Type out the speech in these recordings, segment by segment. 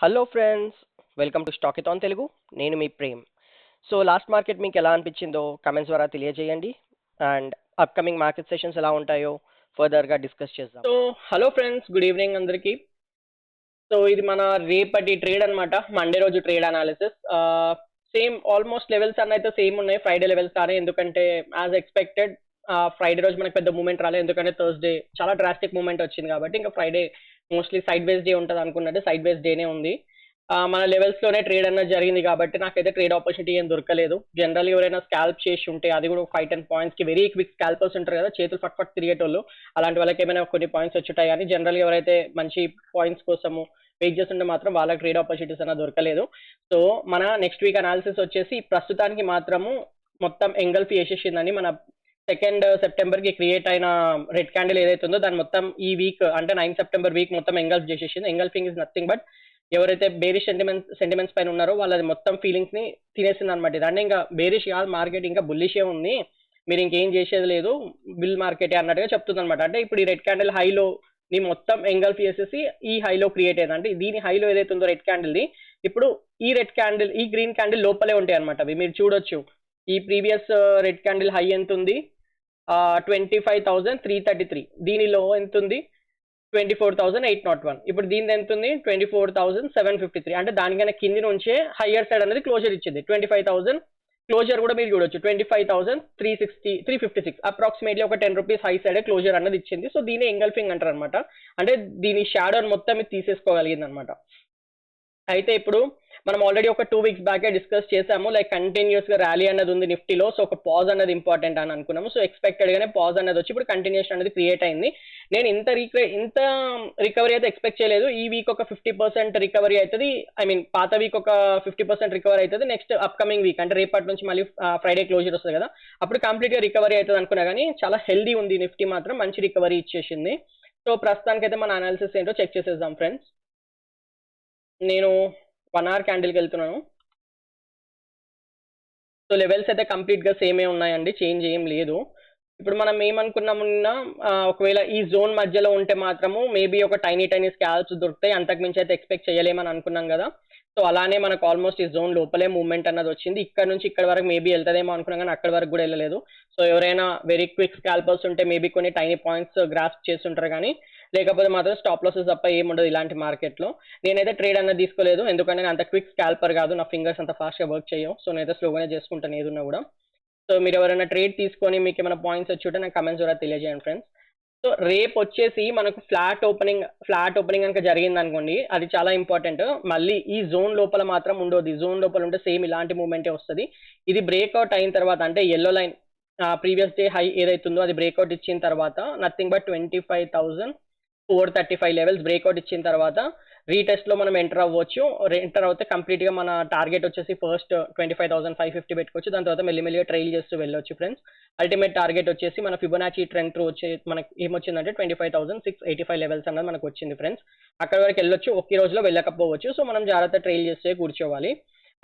Hello friends, welcome to Stockathon Telugu. నేను మీ Prem. So last market మీకు ఎలా అనిపించిందో కమెంట్స్ ద్వారా తెలియజేయండి. అండ్ అప్కమింగ్ మార్కెట్ సెషన్స్ ఎలా ఉంటాయో ఫర్దర్గా డిస్కస్ చేద్దాం. So hello friends, good evening అందరికీ. సో ఇది మన రేపటి ట్రేడ్ అన్నమాట, మండే రోజు trade analysis. Same almost levels అన్న అయితే సేమ్ ఉన్నాయి, ఫ్రైడే లెవెల్స్ కానీ, ఎందుకంటే యాజ్ ఎక్స్పెక్టెడ్ ఫ్రైడే రోజు మనకు పెద్ద మూమెంట్ రాలేదు, ఎందుకంటే థర్స్డే చాలా డ్రాస్టిక్ మూమెంట్ వచ్చింది కాబట్టి ఇంకా ఫ్రైడే మోస్ట్లీ సైడ్ వేస్ డే ఉంటుంది అనుకున్నట్టు సైడ్ వేస్ డేనే ఉంది. మన లెవెల్స్ లోనే ట్రేడ్ అన్నది జరిగింది కాబట్టి నాకైతే ట్రేడ్ ఆపర్చునిటీ ఏం దొరకలేదు. జనరల్ ఎవరైనా స్కాల్ప్ చేసి ఉంటే, అది కూడా 5-10 పాయింట్స్ కి వెరీ క్విక్ స్కాల్పర్స్ ఉంటారు కదా, చేతులు ఫట్ ఫట్ తిరిగేటోళ్ళు, అలాంటి వాళ్ళకి ఏమైనా కొన్ని పాయింట్స్ వచ్చుంటాయి. కానీ జనరల్ ఎవరైతే మంచి పాయింట్స్ కోసము వెయిట్ చేస్తుంటే మాత్రం వాళ్ళకి ట్రేడ్ ఆపర్చునిటీస్ అన్న దొరకలేదు. సో మన నెక్స్ట్ వీక్ అనాలిసిస్ వచ్చేసి ప్రస్తుతానికి మాత్రము మొత్తం ఎంగల్ఫ్ చేసేసిందని మన 2nd సెప్టెంబర్ కి క్రియేట్ అయిన రెడ్ క్యాండిల్ ఏదైతే ఉందో దాని మొత్తం ఈ వీక్ అంటే 9 సెప్టెంబర్ వీక్ మొత్తం ఎంగల్ఫ్ చేసేసింది. ఎంగల్ఫింగ్ ఇస్ నథింగ్ బట్ ఎవరైతే బేరిష్ సెంటిమెంట్స్ పైన ఉన్నారో వాళ్ళది మొత్తం ఫీలింగ్స్ ని తినేసింది అనమాట. దాన్ని ఇంకా బేరిష్ కాదు, మార్కెట్ ఇంకా బుల్లిషే ఉంది, మీరు ఇంకేం చేసేది లేదు, బిల్ మార్కెట్ అన్నట్టుగా చెప్తుంది అనమాట. అంటే ఇప్పుడు ఈ రెడ్ క్యాండిల్ హైలో ని మొత్తం ఎంగల్ఫ్ చేసేసి ఈ హైలో క్రియేట్ అయ్యింది. అంటే దీని హైలో ఏదైతే ఉందో రెడ్ క్యాండిల్ ది, ఇప్పుడు ఈ రెడ్ క్యాండిల్ ఈ గ్రీన్ క్యాండిల్ లోపలే ఉంటాయి అనమాట. అవి మీరు చూడొచ్చు. ఈ ప్రీవియస్ రెడ్ క్యాండిల్ హై ఎంత ఉంది, 25,333. దీనిలో ఎంత ఉంది, 24,801. ఇప్పుడు దీని ఎంత ఉంది, 24,753. అంటే దానికన్నా కింది నుంచే హయ్యర్ సైడ్ అనేది క్లోజర్ ఇచ్చింది. 25,000 క్లోజర్ కూడా మీరు చూడొచ్చు, 25,356 అప్రాక్సిమేట్లీ ఒక 10 రూపీస్ హై సైడ్ క్లోజర్ అన్నది ఇచ్చింది. సో దీని ఎంగల్ఫింగ్ అంటారు అనమాట. అంటే దీని షాడో మొత్తం ఇది తీసేసుకోగలిగింది అనమాట. అయితే ఇప్పుడు మనం ఆల్రెడీ ఒక 2 వీక్స్ బ్యాకే డిస్కస్ చేసాము, లైక్ కంటిన్యూస్ గా ర్యాలీ అన్నది ఉంది నిఫ్టీలో. సో ఒక పాజ్ అన్నది ఇంపార్టెంట్ అని అనుకున్నాము. సో ఎక్స్పెక్టెడ్ గానే పాజ్ అన్నది వచ్చి ఇప్పుడు కంటిన్యూషన్ అనేది క్రియేట్ అయింది. నేను ఇంత రికవరీ అయితే ఎక్స్పెక్ట్ చేయలేదు. ఈ వీక్ ఒక 50% రికవరీ అవుతుంది, ఐ మీన్ పాత వీక్ ఒక 50% రికవరీ అవుతుంది. నెక్స్ట్ అప్కమింగ్ వీక్ అంటే రేపటి నుంచి మళ్ళీ ఫ్రైడే క్లోజర్ వస్తుంది కదా, అప్పుడు కంప్లీట్ గా రికవరీ అవుతుంది అనుకున్నా. కానీ చాలా హెల్దీ ఉంది నిఫ్టీ, మాత్రం మంచి రికవరీ ఇచ్చేసింది. సో ప్రస్తుతానికైతే మన అనాలిసిస్ ఏంటో చెక్ చేసేద్దాం ఫ్రెండ్స్. నేను 1 hour క్యాండిల్కి వెళ్తున్నాను. సో లెవెల్స్ అయితే కంప్లీట్ గా సేమే ఉన్నాయండి, చేంజ్ ఏం లేదు. ఇప్పుడు మనం ఏమనుకున్నాము, ఒకవేళ ఈ జోన్ మధ్యలో ఉంటే మాత్రము మేబీ ఒక టైనీ స్కాల్ప్స్ దొరుకుతాయి, అంతకుమించి అయితే ఎక్స్పెక్ట్ చేయలేమని అనుకున్నాం కదా. సో అలానే మనకు ఆల్మోస్ట్ ఈ జోన్ లోపలే మూవ్మెంట్ అన్నది వచ్చింది. ఇక్కడ నుంచి ఇక్కడ వరకు మేబీ వెళ్తుందేమో అనుకున్నాం, కానీ అక్కడ వరకు కూడా వెళ్ళలేదు. సో ఎవరైనా వెరీ క్విక్ స్కాల్పర్స్ ఉంటే మేబీ కొన్ని టైనీ పాయింట్స్ గ్రాస్ప్ చేస్తుంటారు, కానీ లేకపోతే మాత్రం స్టాప్ లాసెస్ తప్ప ఏముండదు ఇలాంటి మార్కెట్లో. నేనైతే ట్రేడ్ అన్నది తీసుకోలేదు, ఎందుకంటే నేను అంత క్విక్ స్కాల్పర్ కాదు, నా ఫింగర్స్ అంత ఫాస్ట్గా వర్క్ చేయవు. సో నేనైతే స్లోగానే చేసుకుంటాను ఏదున్నా కూడా. సో మీరు ఎవరైనా ట్రేడ్ తీసుకొని మీకు ఏమైనా పాయింట్స్ వచ్చి ఉంటే నాకు కమెంట్స్ ద్వారా తెలియజేయండి ఫ్రెండ్స్. సో రేపు వచ్చేసి మనకు ఫ్లాట్ ఓపెనింగ్ కనుక జరిగింది అనుకోండి, అది చాలా ఇంపార్టెంట్. మళ్ళీ ఈ జోన్ లోపల మాత్రం ఉండదు, ఈ జోన్ లోపల ఉంటే సేమ్ ఇలాంటి మూమెంటే వస్తుంది. ఇది బ్రేక్అవుట్ అయిన తర్వాత, అంటే yellow line previous day high ఏదైతుందో అది బ్రేక్అవుట్ ఇచ్చిన తర్వాత నథింగ్ బట్ 25,435 లెవెల్స్ బ్రేక్అవుట్ ఇచ్చిన తర్వాత రీటెస్ట్ లో మనం ఎంటర్ అవ్వచ్చు. ఎంటర్ అవుతే కంప్లీట్ గా మన టార్గెట్ వచ్చేసి ఫస్ట్ 25,550 పెట్టుకోవచ్చు, దాని తర్వాత మెల్లిమెల్లిగా ట్రైల్ చేస్తూ వెళ్ళొచ్చు ఫ్రెండ్స్. అల్టిమేట్ టార్గెట్ వచ్చేసి మన ఫిబొనాచి ట్రెండ్ త్రూ వచ్చే మనకి ఏమొచ్చిందంటే 25,685 లెవెల్స్ అన్నది మనకు వచ్చింది ఫ్రెండ్స్. అక్కడ వరకు వెళ్ళొచ్చు, ఒక్క రోజులో వెళ్ళకపోవచ్చు. సో మనం జాగ్రత్త ట్రైల్ చేస్తే కూర్చోవాలి.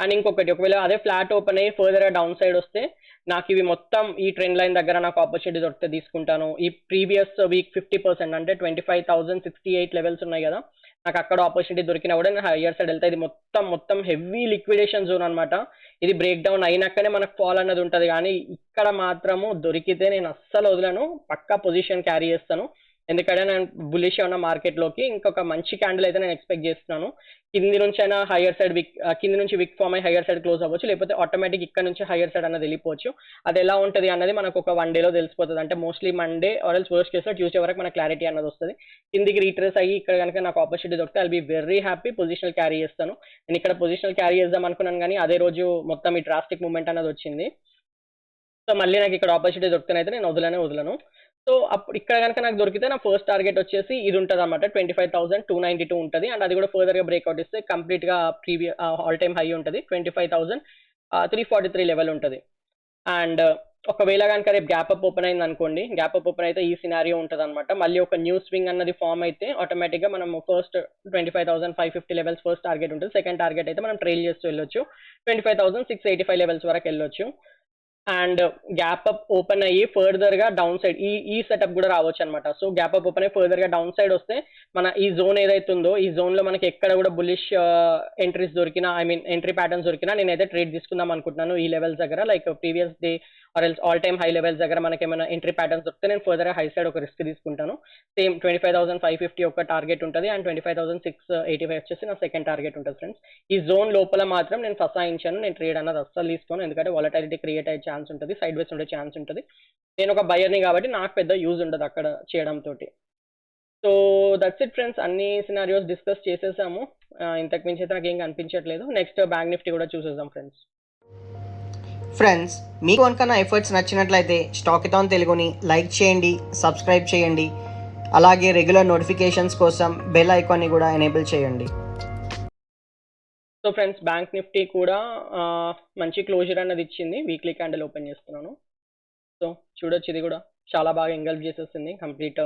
అండ్ ఇంకొకటి, ఒకవేళ అదే ఫ్లాట్ ఓపెన్ అయ్యి ఫర్దర్ డౌన్ సైడ్ వస్తే నాకు ఇవి మొత్తం ఈ ట్రెండ్ లైన్ దగ్గర నాకు ఆపర్చునిటీ దొరికితే తీసుకుంటాను. ఈ ప్రీవియస్ వీక్ 50% అంటే 25,068 లెవెల్స్ ఉన్నాయి కదా, నాకు అక్కడ ఆపర్చునిటీ దొరికినా కూడా నేను హయ్యర్ సైడ్ వెళ్తా. ఇది మొత్తం హెవీ లిక్విడేషన్ జోన్ అనమాట. ఇది బ్రేక్ డౌన్ అయినాకనే మనకు ఫాల్ అన్నది ఉంటుంది, కానీ ఇక్కడ మాత్రము దొరికితే నేను అస్సలు వదలను, పక్కా పొజిషన్ క్యారీ చేస్తాను. ఎందుకంటే నేను బులిష్ ఉన్న మార్కెట్లోకి ఇంకొక మంచి క్యాండిల్ అయితే నేను ఎక్స్పెక్ట్ చేస్తున్నాను. కింది నుంచి అయినా హయ్యర్ సైడ్ కింది నుంచి విక్ ఫామ్ అయ్యి హయ్యర్ సైడ్ క్లోజ్ అవ్వచ్చు, లేకపోతే ఆటోమేటిక్ ఇక్కడ నుంచి హయ్యర్ సైడ్ అన్నది వెళ్ళిపోవచ్చు. అది ఎలా ఉంటుంది అన్నది మనకు ఒక 1 డేలో తెలిసిపోతుంది. అంటే mostly Monday or else worst కేసులో ట్యూస్డే వరకు మనకు క్లారిటీ అన్నది వస్తుంది. కిందికి రీట్రేస్ అయ్యి ఇక్కడ కనుక నాకు ఆపర్చునిటీ దొరికితే I'll be very happy, positional carry చేస్తాను. నేను ఇక్కడ పొజిషనల్ క్యారీ చేద్దాం అనుకున్నాను, కానీ అదే రోజు మొత్తం ఈ డ్రాస్టిక్ మూవ్మెంట్ అన్నది వచ్చింది. సో మళ్ళీ నాకు ఇక్కడ ఆపర్చునిటీ దొరికితే నేను వదలను. సో అప్పుడు ఇక్కడ కనుక నాకు దొరికితే నా ఫస్ట్ టార్గెట్ వచ్చేసి ఇది ఉంటుంది అనమాట, 25,292 ఉంటుంది. అండ్ అది కూడా ఫర్దర్ గా బ్రేక్అవుట్ ఇస్తే కంప్లీట్ గా ప్రీవియస్ ఆల్ టైమ్ హై ఉంటుంది, 25,343 లెవెల్ ఉంటుంది. అండ్ ఒకవేళ కనుక రేపు గ్యాప్ అప్ ఓపెన్ అయింది అనుకోండి, గ్యాప్ అప్ ఓపెన్ అయితే ఈ సినారియో ఉంటుంది అనమాట. మళ్ళీ ఒక న్యూ స్వింగ్ అన్నది ఫామ్ అయితే ఆటోమేటిక్ గా మనం ఫస్ట్ 25,550 లెవెల్స్ ఫస్ట్ టార్గెట్ ఉంటుంది. సెకండ్ టార్గెట్ అయితే మనం ట్రైల్ చేస్తూ వెళ్ళొచ్చు, 25,685 లెవెల్స్ వరకు వెళ్ళొచ్చు. అండ్ గ్యాప్ అప్ ఓపెన్ అయ్యి ఫర్దర్ గా డౌన్ సైడ్ ఈ సెటప్ కూడా రావచ్చు అనమాట. సో గ్యాప్ అప్ ఓపెన్ అయ్యి ఫర్దర్ గా డౌన్ సైడ్ వస్తే మన ఈ జోన్ ఏదైతే ఉందో ఈ జోన్ లో మనకి ఎక్కడ కూడా బులిష్ ఎంట్రీస్ దొరికినా, ఐ మీన్ ఎంట్రీ ప్యాటర్న్స్ దొరికినా నేనైతే ట్రేడ్ తీసుకుందాం అనుకుంటున్నాను ఈ లెవెల్స్ దగ్గర. Like previous day or else all time high levels దగ్గర మనకి ఏమైనా ఎంట్రీ ప్యాటర్న్స్ దొరికితే నేను ఫర్దర్ గా హై సైడ్ ఒక రిస్క్ తీసుకుంటాను. సేమ్ 25,550 ఒక టార్గెట్ ఉంటుంది అండ్ 25,685 వచ్చేసి నా సెకండ్ టార్గెట్ ఉంటుంది ఫ్రెండ్స్. ఈ జోన్ లోపల మాత్రం నేను ఫసాయించాను, నేను ట్రేడ్ అన్నది అస్సలు తీసుకోను, ఎందుకంటే వాలటాలిటీ క్రియేట్ అయ్యే ఛాన్స్ ఉంటుంది, సైడ్ వేస్ ఉండే ఛాన్స్ ఉంటుంది. నేను ఒక బయర్ని కాబట్టి నాకు పెద్ద యూజ్ ఉండదు అక్కడ చేయడం తోటి. సో దట్స్ ఇట్ ఫ్రెండ్స్, అన్ని సినారియోస్ డిస్కస్ చేసేసాము. ఇంతకు మించి అయితే నాకు ఏం కనిపించట్లేదు. నెక్స్ట్ బ్యాంక్ నిఫ్టీ కూడా చూసేద్దాం ఫ్రెండ్స్. ఫ్రెండ్స్, మీకు కనుక నా ఎఫర్ట్స్ నచ్చినట్లయితే స్టాకిథాన్ తెలుగుని లైక్ చేయండి, సబ్స్క్రైబ్ చేయండి, అలాగే రెగ్యులర్ నోటిఫికేషన్స్ కోసం బెల్ ఐకాన్ని కూడా ఎనేబుల్ చేయండి. సో ఫ్రెండ్స్, బ్యాంక్ నిఫ్టీ కూడా మంచి క్లోజర్ అన్నది ఇచ్చింది. వీక్లీ క్యాండిల్ ఓపెన్ చేస్తున్నాను. సో చూడొచ్చు, ఇది కూడా చాలా బాగా ఎంగల్ఫ్ చేసేస్తుంది కంప్లీట్.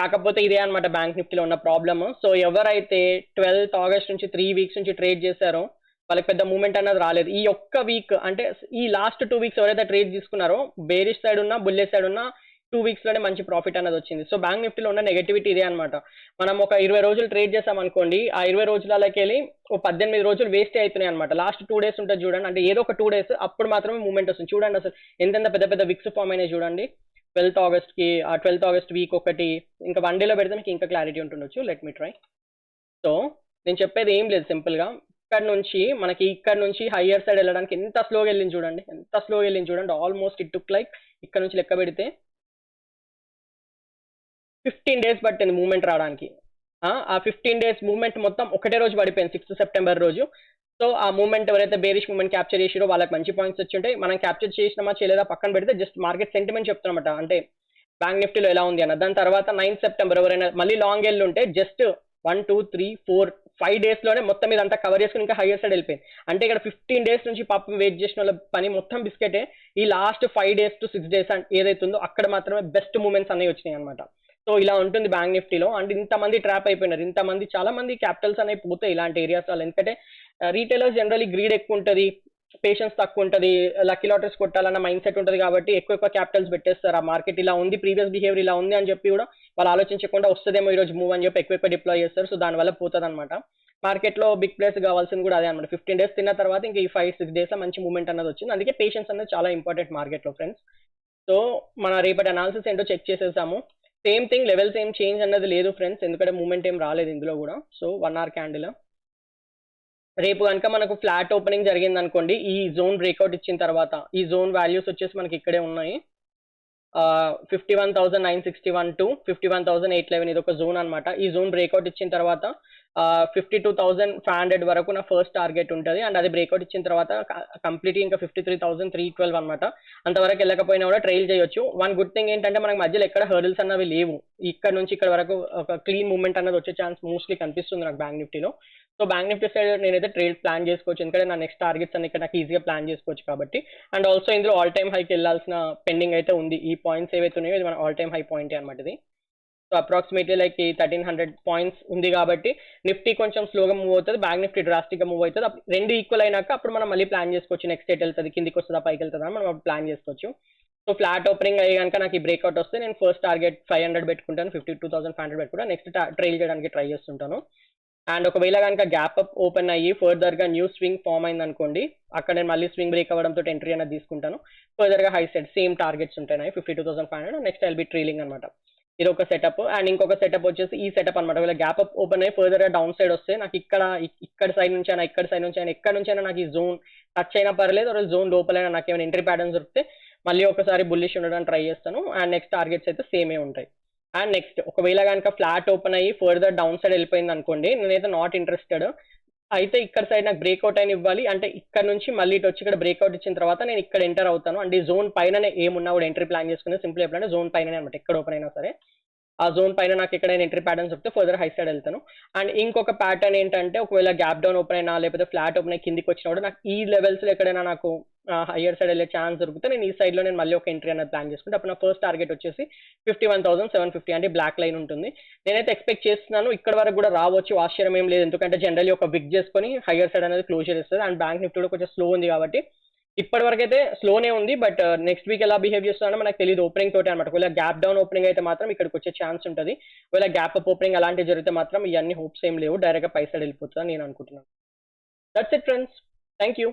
కాకపోతే ఇదే అనమాట బ్యాంక్ నిఫ్టీలో ఉన్న ప్రాబ్లమ్. సో ఎవరైతే 12th ఆగస్ట్ నుంచి 3 weeks నుంచి ట్రేడ్ చేశారో వాళ్ళకి పెద్ద మూమెంట్ అన్నది రాలేదు. ఈ ఒక్క వీక్ అంటే ఈ లాస్ట్ 2 weeks ఎవరైతే ట్రేడ్ తీసుకున్నారో బేరిష్ సైడ్ ఉన్నా బుల్లిష్ సైడ్ ఉన్నా 2 weeks లోనే మంచి ప్రాఫిట్ అన్నది వచ్చింది. సో బ్యాంక్ నిఫ్టీలో ఉన్న నెగటివిటీ ఇదే అనమాట. మనం ఒక 20 రోజులు ట్రేడ్ చేసాం అనుకోండి, ఆ 20 రోజులకి వెళ్ళి ఓ 18 రోజులు వేస్ట్ అవుతున్నాయి అనమాట. లాస్ట్ 2 days ఉంటుంది చూడండి, అంటే ఏదో ఒక 2 days అప్పుడు మాత్రమే మూమెంట్ వస్తుంది. చూడండి అసలు ఎంతెంత పెద్ద పెద్ద విక్స్ ఫామ్ అయినాయి చూడండి. 12th ఆగస్ట్కి, ఆ 12th ఆగస్ట్ వీక్ ఒకటి, ఇంకా 1 dayలో పెడితే మీకు ఇంకా క్లారిటీ ఉంటుండొచ్చు. Let me try. సో నేను చెప్పేది ఏం లేదు, సింపుల్గా ఇక్కడ నుంచి హయ్యర్ సైడ్ వెళ్ళడానికి ఎంత స్లోగా వెళ్ళింది చూడండి. ఆల్మోస్ట్ ఇట్ టుక్ లైక్ ఇక్కడ నుంచి లెక్క పెడితే 15 days పట్టింది మూమెంట్ రావడానికి. ఆ 15 days మూమెంట్ మొత్తం ఒకటే రోజు పడిపోయింది, 6th September రోజు. సో ఆ మూమెంట్ ఎవరైతే బేరిష్ మూమెంట్ క్యాప్చర్ చేసిరో వాళ్ళకి మంచి పాయింట్స్ వచ్చి ఉంటాయి. మనం క్యాప్చర్ చేసినామా చేయలేదా పక్కన పెడితే జస్ట్ మార్కెట్ సెంటిమెంట్ చెప్తున్నమాట, అంటే బ్యాంక్ నిఫ్టీలో ఎలా ఉంది అన్న. దాని తర్వాత 9th September ఎవరైనా మళ్ళీ లాంగ్ వెళ్ళి ఉంటే జస్ట్ 1 2 3 4 5 days లోనే మొత్తం మీద అంతా కవర్ చేసుకుని ఇంకా హైయర్ సైడ్ వెళ్ళిపోయింది. అంటే ఇక్కడ 15 days నుంచి పాపం వెయిట్ చేసిన వాళ్ళ పని మొత్తం బిస్కెటే. ఈ లాస్ట్ 5 days to 6 days ఏదైతే ఉందో అక్కడ మాత్రమే బెస్ట్ మూమెంట్స్ అనేవి వచ్చినాయి అనమాట. సో ఇలా ఉంటుంది బ్యాంక్ నిఫ్టీలో. అండ్ ఇంతమంది ట్రాప్ అయిపోయినారు, చాలా మంది క్యాపిటల్స్ అనేవి పోతాయి ఇలాంటి ఏరియాస్ లో. ఎందుకంటే రీటైలర్స్ జనరల్లీ గ్రీడ్ ఎక్కువ ఉంటుంది, పేషెన్స్ తక్కువ ఉంటుంది, లక్కీ లాటరీస్ కొట్టాలన్న మైండ్ సెట్ ఉంటుంది కాబట్టి ఎక్కువ క్యాపిటల్స్ పెట్టేస్తారు. ఆ మార్కెట్ ఇలా ఉంది, ప్రీవియస్ బిహేవియర్ ఇలా ఉంది అని చెప్పి కూడా వాళ్ళు ఆలోచించకుండా వస్తుందేమో ఈ రోజు మూవ్ అని చెప్పి ఎక్కువ డిప్లాయ్ చేస్తారు. సో దానివల్ల పోతుంది అనమాట. మార్కెట్లో బిగ్ ప్లేస్ కావాల్సింది కూడా అదే అనమాట. 15 days తిన్న తర్వాత ఇంకా ఈ 5-6 days లో మంచి మూవ్మెంట్ అన్నది వచ్చింది. అందుకే పేషెన్స్ అనేది చాలా ఇంపార్టెంట్ మార్కెట్లో ఫ్రెండ్స్. సో మన రేపటి అనాలిసిస్ ఏంటో చెక్ చేసేసాము. సేమ్ థింగ్, లెవెల్స్ ఏం చేంజ్ అన్నది లేదు ఫ్రెండ్స్, ఎందుకంటే మూమెంట్ ఏం రాలేదు ఇందులో కూడా. సో 1 hour క్యాండిల్ రేపు కనుక మనకు ఫ్లాట్ ఓపెనింగ్ జరిగింది అనుకోండి, ఈ జోన్ బ్రేక్అవుట్ ఇచ్చిన తర్వాత ఈ జోన్ వాల్యూస్ వచ్చేసి మనకి ఇక్కడే ఉన్నాయి. 51,961 to 51,811 ఇది ఒక జోన్ అనమాట. ఈ జోన్ బ్రేక్అవుట్ ఇచ్చిన తర్వాత 52,500 వరకు నా ఫస్ట్ టార్గెట్ ఉంటుంది. అండ్ అది బ్రేక్అవుట్ ఇచ్చిన తర్వాత కంప్లీట్ ఇంకా 53,312 అనమాట. అంతవరకు వెళ్ళకపోయినా కూడా ట్రైల్ చేయొచ్చు. వన్ గుడ్ థింగ్ ఏంటంటే మనకి మధ్యలో ఎక్కడ హర్డిల్స్ అన్నవి లేవు. ఇక్కడ నుంచి ఇక్కడ వరకు ఒక క్లీన్ మూవ్మెంట్ అన్నది వచ్చే ఛాన్స్ మోస్ట్లీ కనిపిస్తుంది నాకు బ్యాంక్ నిఫ్టీలో. సో బ్యాంక్ నిఫ్టీ సైడ్ నేనైతే ట్రేడ్ ప్లాన్ చేసుకోవచ్చు, ఎందుకంటే నా నెక్స్ట్ టార్గెట్స్ అన్ని ఇక్కడ నాకు ఈజీగా ప్లాన్ చేసుకోవచ్చు కాబట్టి. అండ్ ఆల్సో ఇందులో ఆల్ టైమ్ హైకి వెళ్ళాల్సిన పెండింగ్ అయితే ఉంది. ఈ పాయింట్స్ ఏవైతే ఉన్నాయో ఇది మన ఆల్ టైమ్ హై పాయింట్ అనమాట ఇది. సో అప్రాక్సిమేట్లీ లైక్ 1300 పాయింట్స్ ఉంది కాబట్టి నిఫ్టీ కొంచెం స్లోగా మూవ్ అవుతుంది, బ్యాంక్ నిఫ్టీ డ్రాస్టిక్గా మూవ్ అవుతుంది. రెండు ఈక్వల్ అయినాక అప్పుడు మనం మళ్ళీ ప్లాన్ చేసుకోవచ్చు, నెక్స్ట్ ఎట్ వెళ్తుంది, కిందికి వస్తుందా పైకి వెళ్తుందా మనం అప్పుడు ప్లాన్ చేసుకోవచ్చు. సో ఫ్లాట్ ఓపెనింగ్ అయ్యి కనుక నాకు ఈ బ్రేక్అవుట్ వస్తే నేను ఫస్ట్ టార్గెట్ 500 పెట్టుకుంటాను, 52,500 పెట్టుకుంటాను. నెక్స్ట్ ట్రైల్ చేయడానికి ట్రై చేస్తుంటాను. అండ్ ఒకవేళ కనుక గ్యాప్ అప్ ఓపెన్ అయ్యి ఫర్దర్గా న్యూ స్వింగ్ ఫామ్ అయింది అనుకోండి, అక్కడ నేను మళ్ళీ స్వింగ్ బ్రేక్ అవ్వడంతో ఎంట్రీ అనేది తీసుకుంటాను. ఫర్దర్గా హై సైడ్ సేమ్ టార్గెట్స్ ఉంటాయి 52,500. నెక్స్ట్ ఐల్ బి ట్రైలింగ్ అనమాట. ఇది ఒక సెటప్. అండ్ ఇంకొక సెటప్ వచ్చేసి ఈ సెటప్ అనమాట. ఒకవేళ గ్యాప్ అప్ ఓపెన్ అయ్యి ఫర్దర్గా డౌన్ సైడ్ వస్తే నాకు ఇక్కడ సైడ్ నుంచి అయినా ఎక్కడ నుంచి అయినా నాకు ఈ జోన్ టచ్ అయినా పర్లేదు, ఒక జోన్ లోపలైనా నాకు ఏమైనా ఎంట్రీ ప్యాటర్న్స్ దొరికితే మళ్ళీ ఒకసారి బుల్లిష్ ఉండడానికి ట్రై చేస్తాను. అండ్ నెక్స్ట్ టార్గెట్స్ అయితే సేమే ఉంటాయి. అండ్ నెక్స్ట్ ఒకవేళ కనుక ఫ్లాట్ ఓపెన్ అయ్యి ఫర్దర్ డౌన్ సైడ్ వెళ్ళిపోయింది అనుకోండి, నేనైతే నాట్ ఇంట్రెస్టెడ్. అయితే ఇక్కడ సైడ్ నాకు బ్రేక్అవుట్ అయిన ఇవ్వాలి, అంటే ఇక్కడ నుంచి మళ్ళీ ఇటు వచ్చి ఇక్కడ బ్రేక్అవుట్ ఇచ్చిన తర్వాత నేను ఇక్కడ ఎంటర్ అవుతాను. అంటే ఈ జోన్ పైన ఏమున్నా కూడా ఎంట్రీ ప్లాన్ చేసుకుని సింపుల్ చెప్పాలంటే జోన్ పైన అనమాట. ఎక్కడ ఓపెన్ అయినా సరే ఆ జోన్ పైన నాకు ఎక్కడైనా ఎంట్రీ ప్యాటర్న్స్ వస్తే ఫర్దర్ హై సైడ్ వెళ్తాను. అండ్ ఇంకొక ప్యాటర్న్ ఏంటంటే ఒకవేళ గ్యాప్ డౌన్ ఓపెన్ అయినా లేకపోతే ఫ్లాట్ ఓపెన్ అయ్యి కిందికి వచ్చినా కూడా నాకు ఈ లెవెల్స్లో ఎక్కడైనా నాకు హయ్యర్ సైడ్ వెళ్ళే ఛాన్స్ దొరికితే నేను ఈ సైడ్లో నేను మళ్ళీ ఒక ఎంట్రీ అనేది ప్లాన్ చేసుకుంటే అప్పుడు నా ఫస్ట్ టార్గెట్ వచ్చేసి 51,750 అంటే బ్లాక్ లైన్ ఉంటుంది. నేనైతే ఎక్స్పెక్ట్ చేస్తున్నాను ఇక్కడ వరకు కూడా రావచ్చు, ఆశ్చర్యం ఏం లేదు, ఎందుకంటే జనరల్లీ ఒక విక్ చేసుకొని హయ్యర్ సైడ్ అనేది క్లోజర్ ఇస్తుంది. అండ్ బ్యాంక్ నిఫ్టీ కూడా కొంచెం స్లో ఉంది కాబట్టి ఇప్పటి వరకు అయితే స్లోనే ఉంది, బట్ నెక్స్ట్ వీక్ ఎలా బిహేవ్ చేస్తుందో మనకు తెలియదు ఓపెనింగ్ తోటి అనమాట. ఒకవేళ గ్యాప్ డౌన్ ఓపెనింగ్ అయితే మాత్రం ఇక్కడికి వచ్చే ఛాన్స్ ఉంటుంది. ఒకవేళ గ్యాప్ అప్ ఓపెనింగ్ అలాంటివి జరిగితే మాత్రం ఇవన్నీ హోప్స్ ఏం లేవు, డైరెక్ట్గా పైసలు వెళ్ళిపోతుందని నేను అనుకుంటున్నాను. That's it friends, thank you.